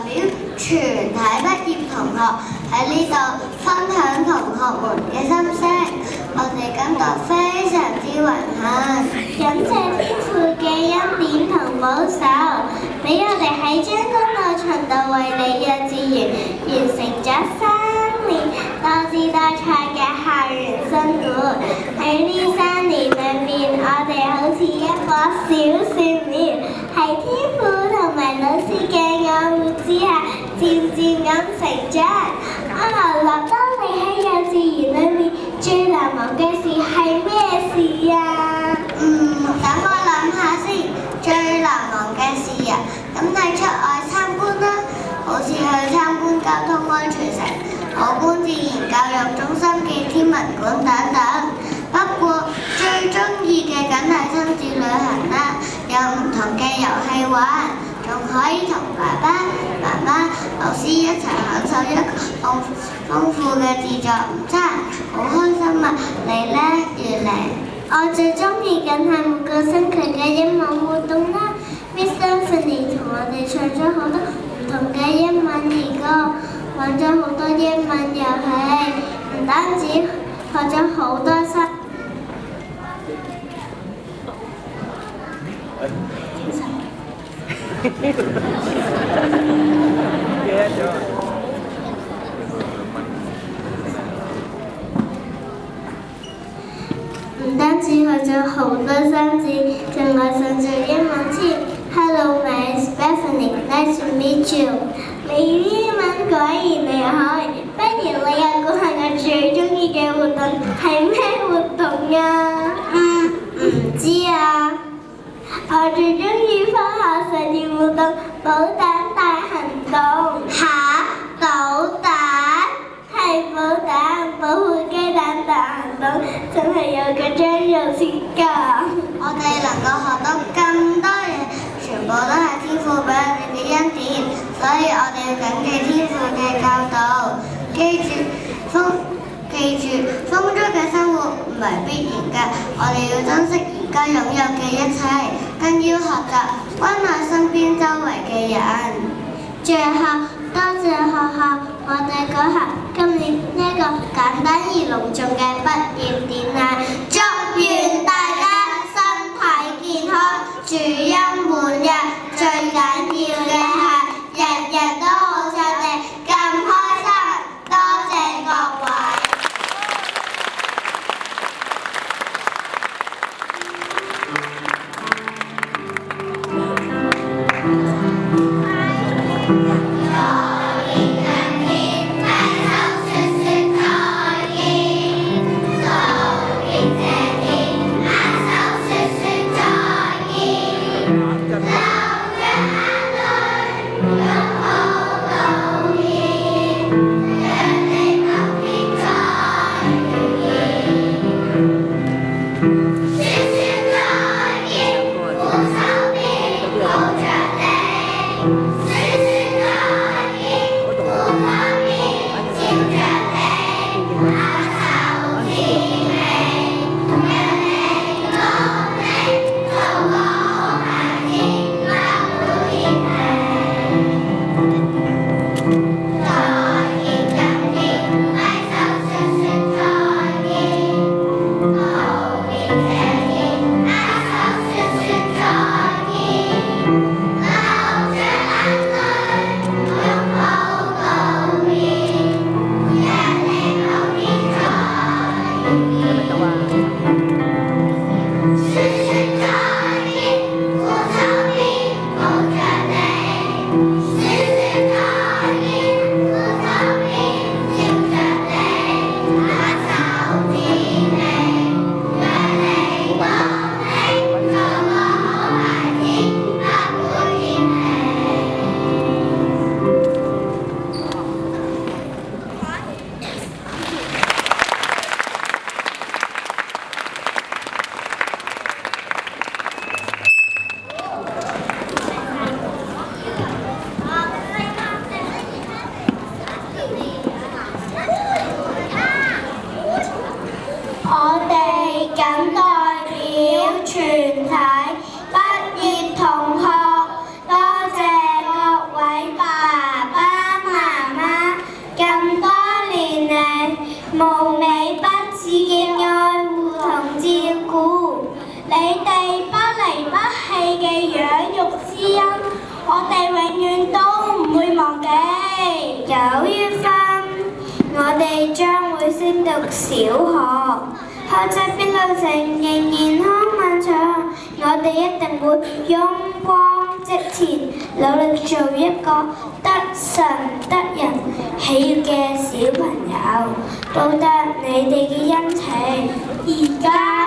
表全體畢業同學喺呢度分享同學們嘅心聲，我哋感到非常之榮幸。感謝天父嘅恩典同保守，俾我哋喺將軍澳循道衛理幼稚園完成咗3年多姿多彩嘅校園生活。喺呢3年裏面，我哋好似一棵小樹苗，喺天父同埋老師嘅愛護之下，漸漸咁成長。阿樂，當你喺幼稚園裏面最難忘嘅事係咩事啊？等我諗下先。最難忘嘅事啊，咁係出外參觀啦，好似去參觀交通安全城、海觀自然教育中心嘅天文館等等。不過最中意嘅梗係親子旅行啦，有唔同嘅遊戲玩，仲可以同爸爸媽媽、老師一齊享受一個豐富嘅自助午餐，好開心啊！你呢？月玲？我最中意緊係每個星期嘅英文活動啦 ，Miss Anthony 同我哋唱咗好多唔同嘅英文兒歌，玩咗好多英文遊戲，唔單止學咗好多新。唔單止學咗好多生字，仲愛上咗英文添。Hello, my Stephanie, nice to meet you。你英文果然厲害，不如你又講下我最中意嘅活動係咩活動啊？唔知啊。我最中意返學實驗活動保蛋大行動。嚇！搗蛋？係保蛋，保護雞蛋大行動，真係有個張肉切㗎。我哋能夠學到咁多嘢，全部都係天父俾我哋嘅恩典，所以我哋要謹記天父嘅教導，記住豐足嘅生活唔係必然嘅，我哋要珍惜而家擁有嘅一切，更要學習關愛身邊周圍嘅人。最後，多謝學校，我哋嗰下今年呢個簡單而隆重嘅畢業典禮，祝願大家身體健康，主恩滿溢，最緊要嘅係日日都好似我哋咁開心。多謝各位。你哋不離不棄嘅養育之恩，我哋永遠都唔會忘記。9月份，我哋將會升讀小學，學習嘅路程仍然好漫長，我哋一定會勇往直前，努力做一個得神得人喜悅嘅小朋友，報答你哋嘅恩情。而家